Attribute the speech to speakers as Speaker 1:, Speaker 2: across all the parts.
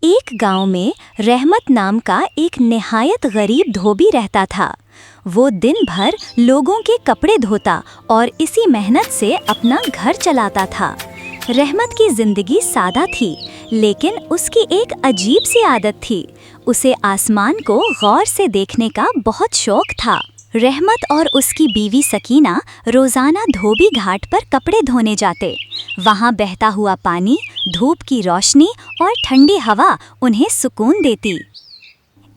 Speaker 1: ایک गांव में रहमत नाम का एक निहायत गरीब धोबी रहता था। वो दिन भर लोगों के कपड़े धोता और इसी मेहनत से अपना घर चलाता था। रहमत की जिंदगी सादा थी, लेकिन उसकी एक अजीब सी आदत थी। उसे आसमान को गौर से देखने का बहुत शौक था। रहमत और उसकी बीवी सकीना रोजाना धोबी घाट पर कपड़े धोने जाते। वहाँ बहता हुआ पानी, धूप की रोशनी और ठंडी हवा उन्हें सुकून देती।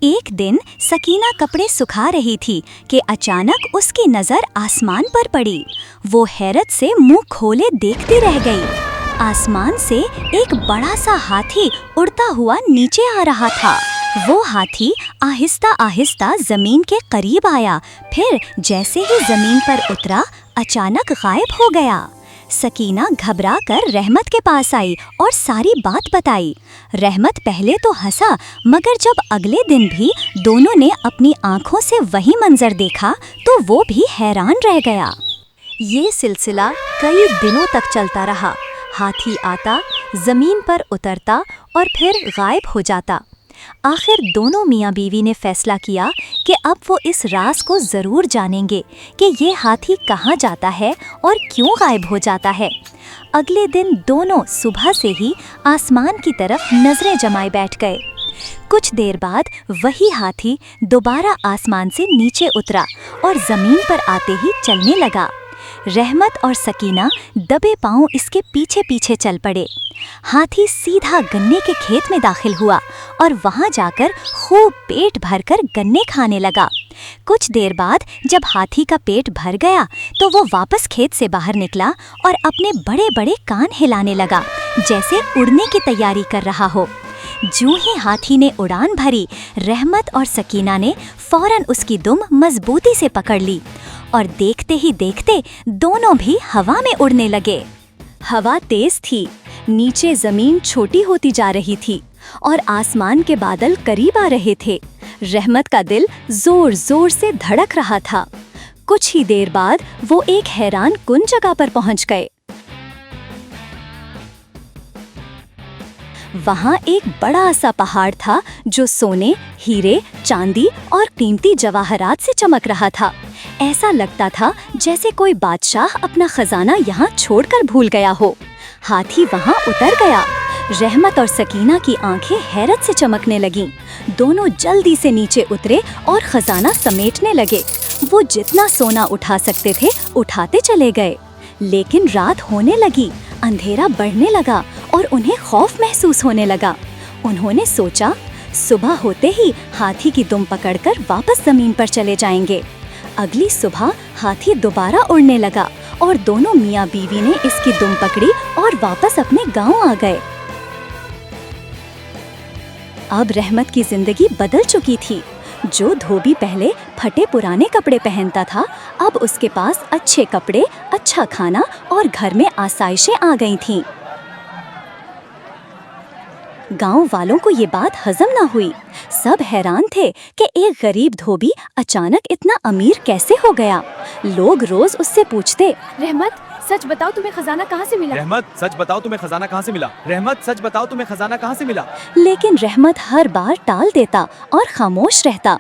Speaker 1: एक दिन सकीना कपड़े सुखा रही थी कि अचानक उसकी नज़र आसमान पर पड़ी। वो हैरत से मुंह खोले देखती रह गई। आसमान से एक बड़ा सा हाथी उड़ता हुआ नीचे आ रहा था। वो हाथी आहिस्ता आहिस्ता जमीन के करीब आया, फिर जैसे ही जमीन पर उतरा अचानक गायब हो गया। सकीना घबरा कर रहमत के पास आई और सारी बात बताई। रहमत पहले तो हंसा, मगर जब अगले दिन भी दोनों ने अपनी आंखों से वही मंजर देखा तो वो भी हैरान रह गया। ये सिलसिला कई दिनों तक चलता रहा। हाथी आता, जमीन पर उतरता और फिर गायब हो जाता। आखिर दोनों मियाँ बीवी ने फैसला किया कि अब वो इस राज को ज़रूर जानेंगे कि ये हाथी कहाँ जाता है और क्यों गायब हो जाता है। अगले दिन दोनों सुबह से ही आसमान की तरफ नज़रें जमाए बैठ गए। कुछ देर बाद वही हाथी दोबारा आसमान से नीचे उतरा और ज़मीन पर आते ही चलने लगा। रहमत और सकीना दबे पांव इसके पीछे पीछे चल पड़े। हाथी सीधा गन्ने के खेत में दाखिल हुआ और वहां जाकर खूब पेट भरकर गन्ने खाने लगा। कुछ देर बाद जब हाथी का पेट भर गया तो वो वापस खेत से बाहर निकला और अपने बड़े बड़े कान हिलाने लगा, जैसे उड़ने की तैयारी कर रहा हो। जूं ही हाथी ने उड़ान भरी, रहमत और सकीना ने फौरन उसकी दुम मजबूती से पकड़ ली और देखते ही देखते दोनों भी हवा में उड़ने लगे। हवा तेज थी, नीचे जमीन छोटी होती जा रही थी और आसमान के बादल करीब आ रहे थे। रहमत का दिल जोर जोर से धड़क रहा था। कुछ ही देर बाद वो एक हैरान कुन जगह पर पहुंच गए। वहाँ एक बड़ा सा पहाड़ था जो सोने, हीरे, चांदी और कीमती जवाहरात से चमक रहा था। ऐसा लगता था जैसे कोई बादशाह अपना खजाना यहाँ छोड़कर भूल गया हो। हाथी वहाँ उतर गया। रहमत और सकीना की आंखें हैरत से चमकने लगीं। दोनों जल्दी से नीचे उतरे और खजाना समेटने लगे। वो जितना सोना उठा सकते थे उठाते चले गए। लेकिन रात होने लगी, अंधेरा बढ़ने लगा और उन्हें खौफ महसूस होने लगा। उन्होंने सोचा, सुबह होते ही हाथी की दुम पकड़कर वापस जमीन पर चले जाएंगे। अगली सुबह हाथी दोबारा उड़ने लगा और दोनों मियाँ बीवी ने इसकी दुम पकड़ी और वापस अपने गांव आ गए। अब रहमत की जिंदगी बदल चुकी थी। जो धोबी पहले फटे पुराने कपड़े पहनता था, अब उसके पास अच्छे कपड़े, अच्छा खाना और घर में आसाइशें आ गई थीं। गांव वालों को ये बात हजम न हुई। सब हैरान थे कि एक गरीब धोबी अचानक इतना अमीर कैसे हो गया। लोग रोज उससे पूछते,
Speaker 2: रहमत, सच बताओ तुम्हें खजाना कहाँ से मिला?
Speaker 3: रहमत, सच बताओ तुम्हें खजाना कहाँ से मिला? रहमत, सच बताओ तुम्हें खजाना कहाँ से मिला?
Speaker 1: लेकिन रहमत हर बार टाल देता और खामोश रहता।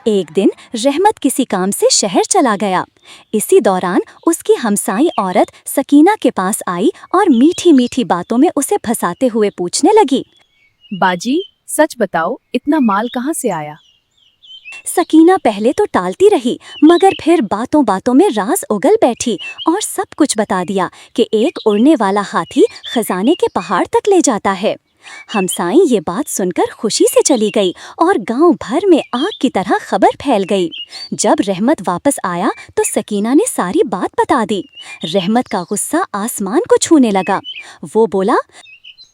Speaker 1: एक दिन रहमत किसी काम से शहर चला गया। इसी दौरान उसकी हमसाई औरत सकीना के पास आई और मीठी मीठी बातों में उसे फंसाते हुए पूछने लगी,
Speaker 2: बाजी, सच बताओ इतना माल कहाँ से आया?
Speaker 1: सकीना पहले तो टालती रही, मगर फिर बातों बातों में राज उगल बैठी और सब कुछ बता दिया कि एक उड़ने वाला हाथी खजाने के पहाड़ तक ले जाता है। हमसाई ये बात सुनकर खुशी से चली गई और गांव भर में आग की तरह खबर फैल गई। जब रहमत वापस आया तो सकीना ने सारी बात बता दी। रहमत का गुस्सा आसमान को छूने लगा। वो बोला,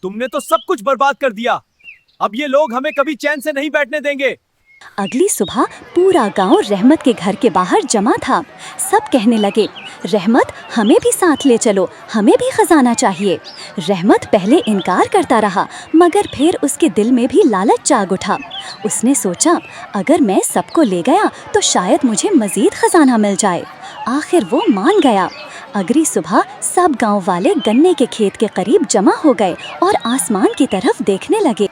Speaker 3: तुमने तो सब कुछ बर्बाद कर दिया। अब ये लोग हमें कभी चैन से नहीं बैठने देंगे।
Speaker 1: अगली सुबह पूरा गांव रहमत के घर के बाहर जमा था। सब कहने लगे, रहमत, हमें भी साथ ले चलो, हमें भी खजाना चाहिए। रहमत पहले इनकार करता रहा, मगर फिर उसके दिल में भी लालच जाग उठा। उसने सोचा, अगर मैं सबको ले गया तो शायद मुझे मजीद खजाना मिल जाए। आखिर वो मान गया। अगली सुबह सब गांव वाले गन्ने के खेत के करीब जमा हो गए और आसमान की तरफ देखने लगे।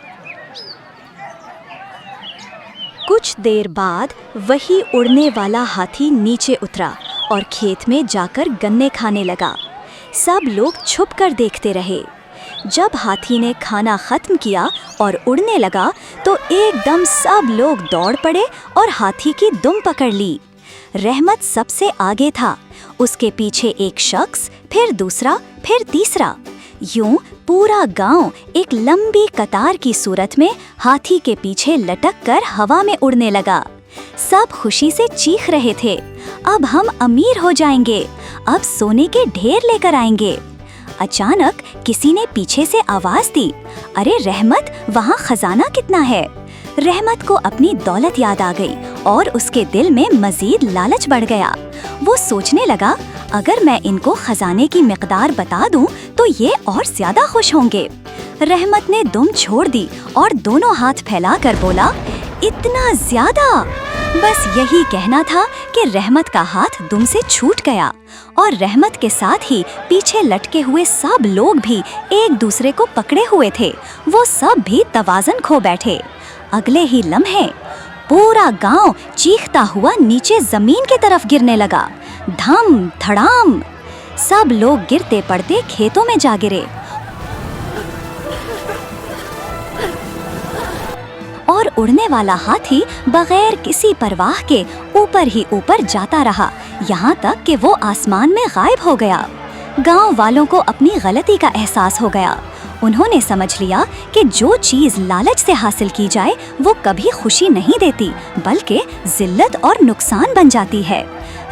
Speaker 1: कुछ देर बाद वही उड़ने वाला हाथी नीचे उतरा और खेत में जाकर गन्ने खाने लगा। सब लोग छुपकर देखते रहे। जब हाथी ने खाना खत्म किया और उड़ने लगा तो एकदम सब लोग दौड़ पड़े और हाथी की दुम पकड़ ली। रहमत सबसे आगे था, उसके पीछे एक शख्स, फिर दूसरा, फिर तीसरा। यूं पूरा गांव एक लंबी कतार की सूरत में हाथी के पीछे लटक कर हवा में उड़ने लगा। सब खुशी से चीख रहे थे, अब हम अमीर हो जाएंगे, अब सोने के ढेर लेकर आएंगे। अचानक किसी ने पीछे से आवाज दी, अरे रहमत, वहाँ खजाना कितना है? रहमत को अपनी दौलत याद आ गई और उसके दिल में मजीद लालच बढ़ गया। वो सोचने लगा, अगर मैं इनको खजाने की मिकदार बता दूं तो ये और ज्यादा खुश होंगे। रहमत ने दुम छोड़ दी और दोनों हाथ फैलाकर बोला, इतना ज्यादा? बस यही कहना था कि रहमत का हाथ दुम से छूट गया और रहमत के साथ ही पीछे लटके हुए सब लोग भी एक दूसरे को पकड़े हुए थे। वो सब भी तवाज़न खो बैठे। अगले ही लम्हे पूरा गांव चीखता हुआ नीचे जमीन की तरफ गिरने लगा। धम धड़ाम, सब लोग गिरते पड़ते खेतों में जा गिरे और उड़ने वाला हाथी बगैर किसी परवाह के ऊपर ही ऊपर जाता रहा, यहाँ तक कि वो आसमान में गायब हो गया। गांव वालों को अपनी गलती का एहसास हो गया। उन्होंने समझ लिया कि जो चीज़ लालच से हासिल की जाए वो कभी खुशी नहीं देती, बल्कि जिल्लत और नुकसान बन जाती है।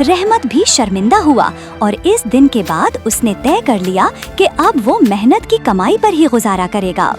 Speaker 1: रहमत भी शर्मिंदा हुआ और इस दिन के बाद उसने तय कर लिया कि अब वो मेहनत की कमाई पर ही गुजारा करेगा।